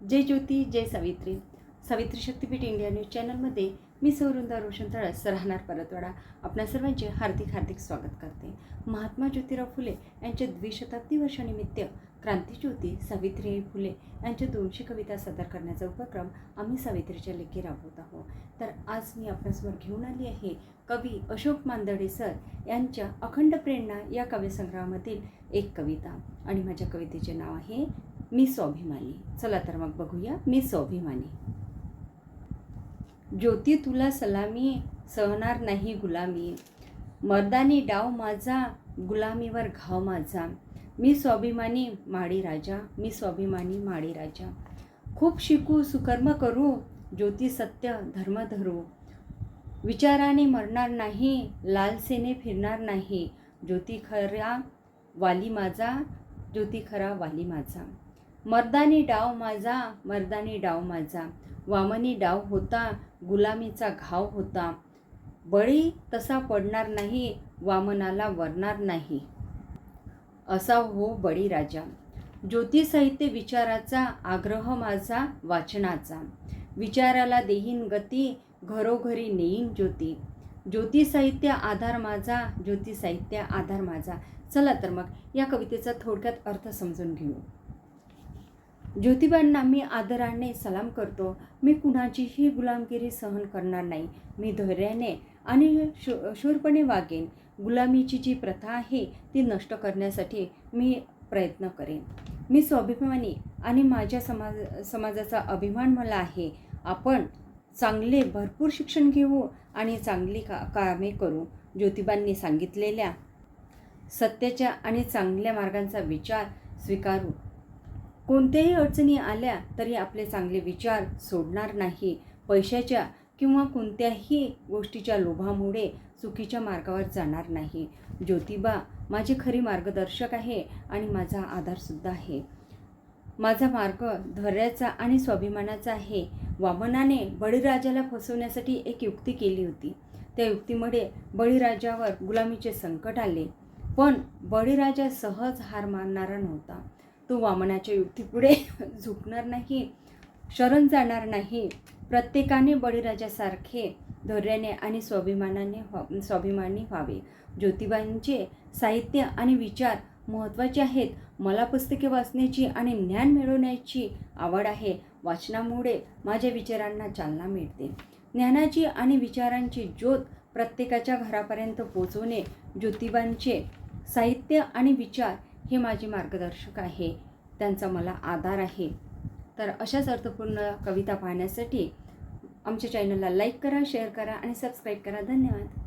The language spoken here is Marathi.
जय ज्योती जय सावित्री. सावित्री शक्तीपीठ इंडिया न्यूज चॅनलमध्ये मी सौवृंदा रोशन तळस राहणार परतवाडा आपणा सर्वांचे हार्दिक हार्दिक स्वागत करते. महात्मा ज्योतिराव फुले यांच्या द्विशताब्दी वर्षानिमित्त क्रांतीज्योती सावित्रीबाई फुले यांच्या 200 कविता सादर करण्याचा उपक्रम आम्ही सावित्रीच्या लेखी राबवत आहोत. तर आज मी आपल्यासमोर घेऊन आली आहे कवी अशोक मांदडे सर यांच्या अखंड प्रेरणा या काव्यसंग्रहामधील एक कविता आणि माझ्या कवितेचे नाव आहे मी स्वाभिमानी. चला तर मग बघूया मी स्वाभिमानी. ज्योती तुला सलामी, सहणार नाही गुलामी, मर्दानी डाव माझा, गुलामीवर घाव माझा. मी स्वाभिमानी माडी राजा, मी स्वाभिमानी माडी राजा. खूप शिकू सुकर्म करू, ज्योती सत्य धर्म धरू. विचाराने मरणार नाही, लालसेने फिरणार नाही. ज्योती खरा वाली माझा, ज्योती खरा वाली माझा. मर्दानी डाव माझा, मर्दानी डाव माझा. वामनी डाव होता, गुलामीचा घाव होता. बळी तसा पडणार नाही, वामनाला वरणार नाही. असा हो बळी राजा. ज्योती साहित्य विचाराचा, आग्रह माझा वाचनाचा. विचाराला देईन गती, घरोघरी नेईन ज्योती. ज्योती साहित्य आधार माझा, ज्योती साहित्य आधार माझा. चला तर मग या कवितेचा थोडक्यात अर्थ समजून घेऊ. ज्योतिबांना मी आदराने सलाम करतो. मी कुणाचीही गुलामगिरी सहन करणार नाही. मी धैर्याने आणि शूरपणे वागेन. गुलामीची जी प्रथा आहे ती नष्ट करण्यासाठी मी प्रयत्न करेन. मी स्वाभिमानी आणि माझ्या समाजाचा अभिमान मला आहे. आपण चांगले भरपूर शिक्षण घेऊ आणि चांगली कामे करू. ज्योतिबांनी सांगितलेल्या सत्याच्या आणि चांगल्या मार्गांचा विचार स्वीकारू. कोणत्याही अडचणी आल्या तरी आपले चांगले विचार सोडणार नाही. पैशाच्या किंवा कोणत्याही गोष्टीच्या लोभामुळे चुकीच्या मार्गावर जाणार नाही. ज्योतिबा माझी खरी मार्गदर्शक आहे आणि माझा आधारसुद्धा आहे. माझा मार्ग धैर्याचा आणि स्वाभिमानाचा आहे. वामनाने बळीराजाला फसवण्यासाठी एक युक्ती केली होती. त्या युक्तीमुळे बळीराजावर गुलामीचे संकट आले, पण बळीराजा सहज हार मानणारा नव्हता. तो वामनाच्या युक्तीपुढे झुकणार नाही, शरण जाणार नाही. प्रत्येकाने बळीराजासारखे धैर्याने आणि स्वाभिमानी व्हावे. ज्योतिबांचे साहित्य आणि विचार महत्त्वाचे आहेत. मला पुस्तके वाचण्याची आणि ज्ञान मिळवण्याची आवड आहे. वाचनामुळे माझ्या विचारांना चालना मिळते. ज्ञानाची आणि विचारांची ज्योत प्रत्येकाच्या घरापर्यंत पोचवणे. ज्योतिबांचे साहित्य आणि विचार हे माझे मार्गदर्शक आहे, त्यांचा मला आधार आहे. तर अशाच अर्थपूर्ण कविता पाहण्यासाठी आमच्या चॅनलला लाईक करा, शेअर करा आणि सबस्क्राईब करा. धन्यवाद.